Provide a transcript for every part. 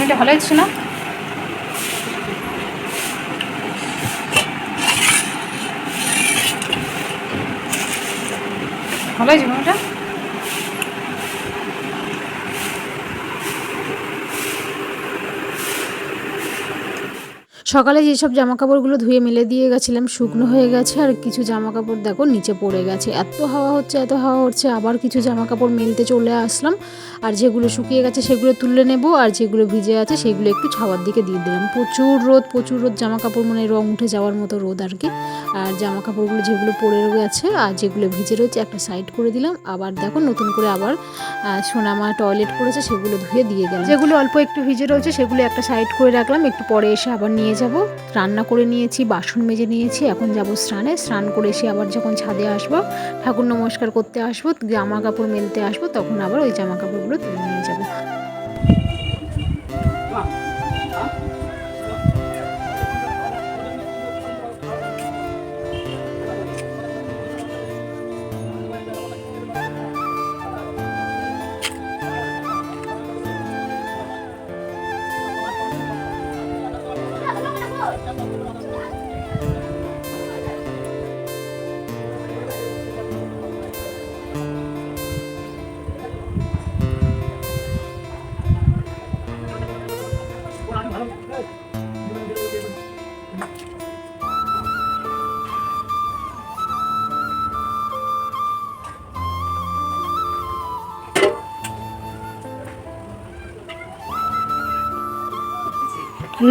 ঘুগনিটা ভালো হচ্ছে না? ভালো হয়েছে ঘুগনিটা? সকালে যেসব জামা কাপড়গুলো ধুয়ে মেলে দিয়ে গেছিলাম শুকনো হয়ে গেছে, আর কিছু জামা কাপড় দেখো নিচে পড়ে গেছে। এত হাওয়া হচ্ছে, আবার কিছু জামা কাপড় মেলতে চলে আসলাম। আর যেগুলো শুকিয়ে গেছে সেগুলো তুলে নেব, আর যেগুলো ভিজে আছে সেগুলো একটু ছাওয়ার দিকে দিয়ে দিলাম। প্রচুর রোদ, জামা কাপড় মানে রং উঠে যাওয়ার মতো রোদ আর কি। আর জামা কাপড়গুলো যেগুলো পরে গেছে আর যেগুলো ভিজে রয়েছে একটা সাইড করে দিলাম। আবার দেখো নতুন করে আবার সোনামা টয়লেট করেছে, সেগুলো ধুয়ে দিয়ে গেলাম। যেগুলো অল্প একটু ভিজে রয়েছে সেগুলো একটা সাইড করে রাখলাম, একটু পরে এসে আবার নিয়ে যাব। রান্না করে নিয়েছি, বাসন মেজে নিয়েছি, এখন যাব স্নানে। স্নান করে এসে আবার যখন ছাদে আসবো, ঠাকুর নমস্কার করতে আসবো, জামা কাপড় মেলতে আসবো, তখন আবার ওই জামা কাপড়গুলো তুলে নিয়ে যাবো।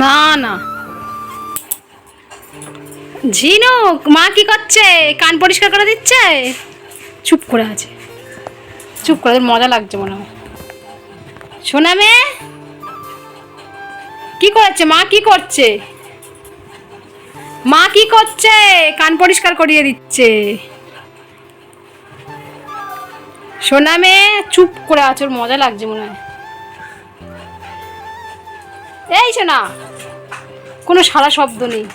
না না, ঝিনুক মা কি করছে? কান পরিষ্কার করে দিচ্ছে। চুপ করে আছে, চুপ করে, মজা লাগছে মনে হয়। শোনা মেয়ে কি করেছে? মা কি করছে? মা কি করছে? কান পরিষ্কার করিয়ে দিচ্ছে। শোনা মেয়ে চুপ করে আছে, ওর মজা লাগছে মনে হয়। এই শোনা, কোনো সারা শব্দ নেই।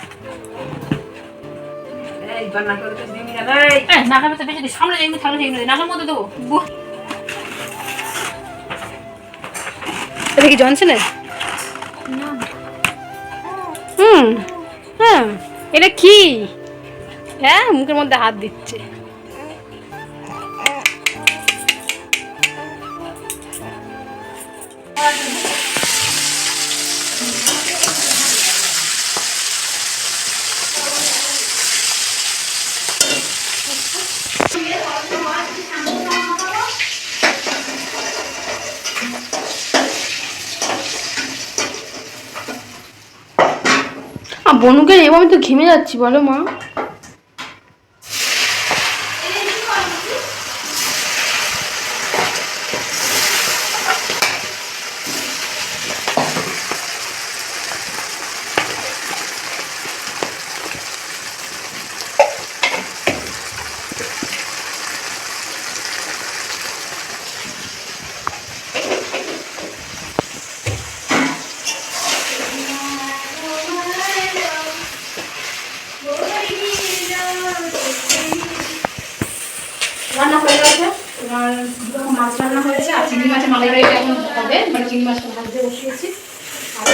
নাকের মধ্যে বেশি সামনে যেগুলো থাকলে সেগুলো নাকের মধ্যে দেবো। এটা কি জনসনের? হ্যাঁ, এটা কি? হ্যাঁ, মুখের মধ্যে হাত দিচ্ছে। বনুকে নেবো, আমি তো ঘেমে যাচ্ছি। বলো মা। রান্না হয়ে গেছে, তোমার মাছ রান্না হয়েছে, আর চিংড়ি মাছের মালাইকারি এখন হবে, মানে চিংড়ি মাছটা ভাজতে বসিয়েছি। আর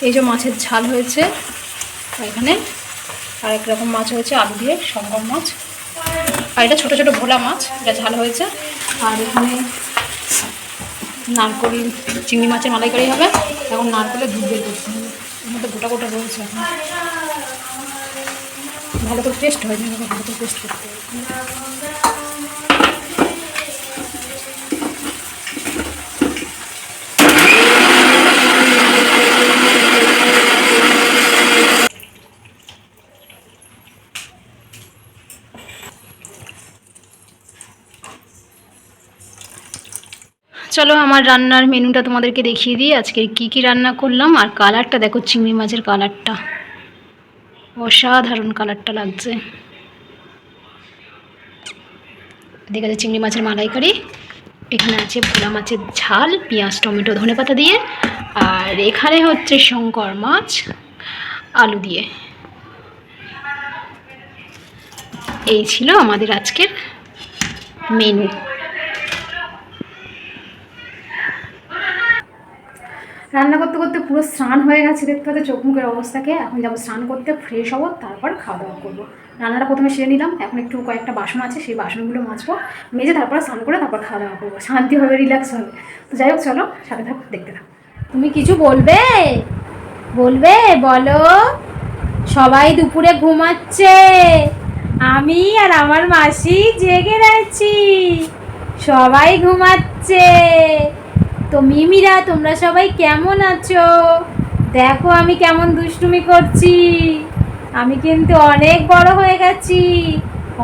এই যে মাছের ঝাল হয়েছে এখানে, আর এক রকম মাছ হয়েছে আলু দিয়ে, শঙ্কর মাছ। আর এটা ছোটো ছোটো ভোলা মাছ, এটা ঝাল হয়েছে। আর এখানে নারকোল চিংড়ি মাছের মালাইকারি হবে। এখন নারকোলের দুধ বের করতে হবে, এর মধ্যে গোটা গোটা রয়েছে এখন। ভালো করে টেস্ট হয়, ভালো করে টেস্ট করতে হবে। চলো আমার রান্নার মেনুটা তোমাদেরকে দেখিয়ে দিই, আজকে কি কি রান্না করলাম। আর কালারটা দেখো, চিংড়ি মাছের কালারটা অসাধারণ কালারটা লাগছে। এদিকে আছে চিংড়ি মাছের মালাইকারি, এখানে আছে ভোলা মাছের ঝাল, পেঁয়াজ টমেটো ধনেপাতা দিয়ে, আর এখানে হচ্ছে শঙ্কর মাছ আলু দিয়ে। এই ছিল আমাদের আজকের মেনু। রান্না করতে করতে পুরো স্নান হয়ে গেছে, দেখতে পাচ্ছি চোখ মুখের অবস্থাকে। এখন যাবো স্নান করতে, ফ্রেশ হবো, তারপর খাওয়া দাওয়া করবো। রান্নাটা প্রথমে সেরে নিলাম, এখন একটু কয়েকটা বাসন আছে, সেই বাসনগুলো মাজবো, মেজে তারপর স্নান করে তারপর খাওয়া দাওয়া করবো, শান্তি হবে, রিল্যাক্স হবে। তো যাই হোক, চলো সাথে থাকো, দেখতে থাকো। তুমি কিছু বলবে? বলবে, বলো। সবাই দুপুরে ঘুমাচ্ছে, আমি আর আমার মাসি জেগে রয়েছি, সবাই ঘুমাচ্ছে। তো মিমিরা, তোমরা সবাই কেমন আছো? দেখো আমি কেমন দুষ্টুমি করছি। আমি কিন্তু অনেক বড় হয়ে গেছি,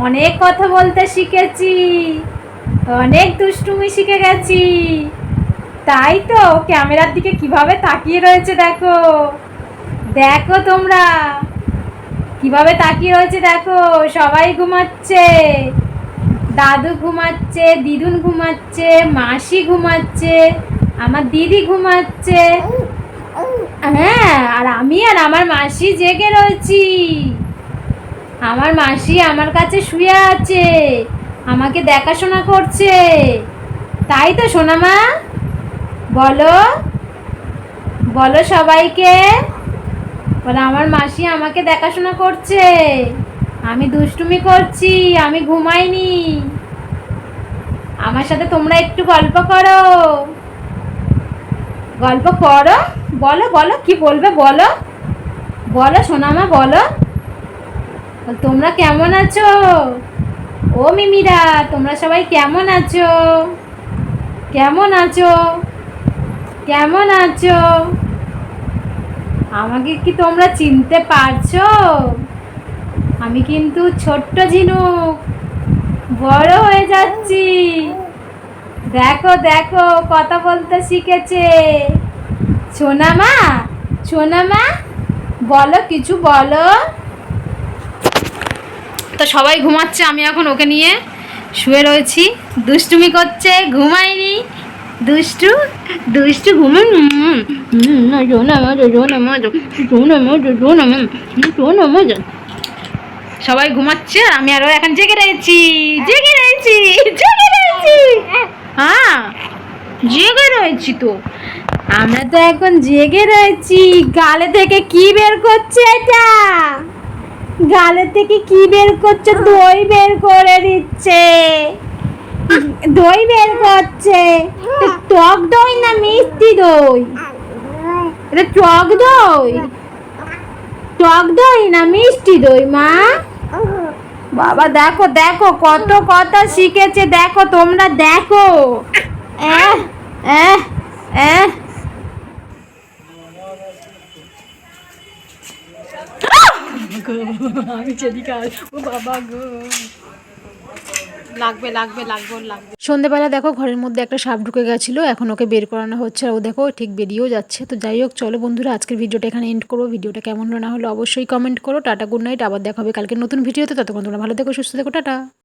অনেক কথা বলতে শিখেছি, অনেক দুষ্টুমি শিখে গেছি। তাই তো ক্যামেরার দিকে কিভাবে তাকিয়ে রয়েছে, দেখো দেখো তোমরা কিভাবে তাকিয়ে রয়েছে, দেখো। সবাই ঘুমাচ্ছে, দাদু ঘুমাচ্ছে, দিদুন ঘুমাচ্ছে, মাসি ঘুমাচ্ছে, আমার দিদি ঘুমাচ্ছে, হ্যাঁ, আর আমি আর আমার মাসি জেগে রয়েছি। আমার মাসি আমার কাছে শুয়ে আছে, আমাকে দেখাশোনা করছে। তাই তো সোনামা, বলো বলো সবাইকে, বলো আমার মাসি আমাকে দেখাশোনা করছে, আমি দুষ্টুমি করছি, আমি ঘুমাইনি। আমার সাথে তোমরা একটু গল্প করো, গল্প করো, বলো বলো কি বলবে, বলো বলো সোনামা, বলো তোমরা কেমন আছো? ও মিমিরা, তোমরা সবাই কেমন আছো? কেমন আছো? কেমন আছো? আমাকে কি তোমরা চিনতে পারছো? আমি কিন্তু ছোট্ট ঝিনুক, বড় হয়ে যাচ্ছি। দেখো দেখো কথা বলতে শিখেছে। সোনামা, সোনামা, বলো কিছু বলো। তো সবাই ঘুমাচ্ছে, আমি এখন ওকে নিয়ে শুয়ে রয়েছি, দুষ্টুমি করছে, ঘুমায়নি, দুষ্টু দুষ্টু ঘুমে। সবাই ঘুমাচ্ছে, আমি আরো এখন জেগে রয়েছি, জেগে রয়েছি, জেগে রয়েছি। হ্যাঁ, জেগে রয়েছি তো। আমরা তো এখন জেগে রয়েছি। গালে থেকে কি বের করছে এটা? গালে থেকে কি বের করছে? দই বের করে দিচ্ছে, দই বের করছে। টক দই না মিষ্টি দই? এটা টক দই, টক দই না মিষ্টি দই মা? বাবা দেখো দেখো কত কথা শিখেছে, দেখো তোমরা দেখো। এহ এহ এহ, আমি যেদিকে ও বাবা গো, লাগবে লাগবে লাগবে লাগবে। সন্ধেবেলা দেখো ঘরের মধ্যে একটা সাপ ঢুকে গেছিলো, এখন ওকে বের করানো হচ্ছে, আর ও দেখো ঠিক বেরিয়েও যাচ্ছে। তো যাই হোক, চলো বন্ধুরা, আজকের ভিডিওটা এখানে এন্ড করবো। ভিডিওটা কেমন না হলো অবশ্যই কমেন্ট করো। টাটা, গুড নাইট, আবার দেখা হবে কালকে নতুন ভিডিওতে। ততক্ষণ তোমরা ভালো থেকো, সুস্থ থেকো, টাটা।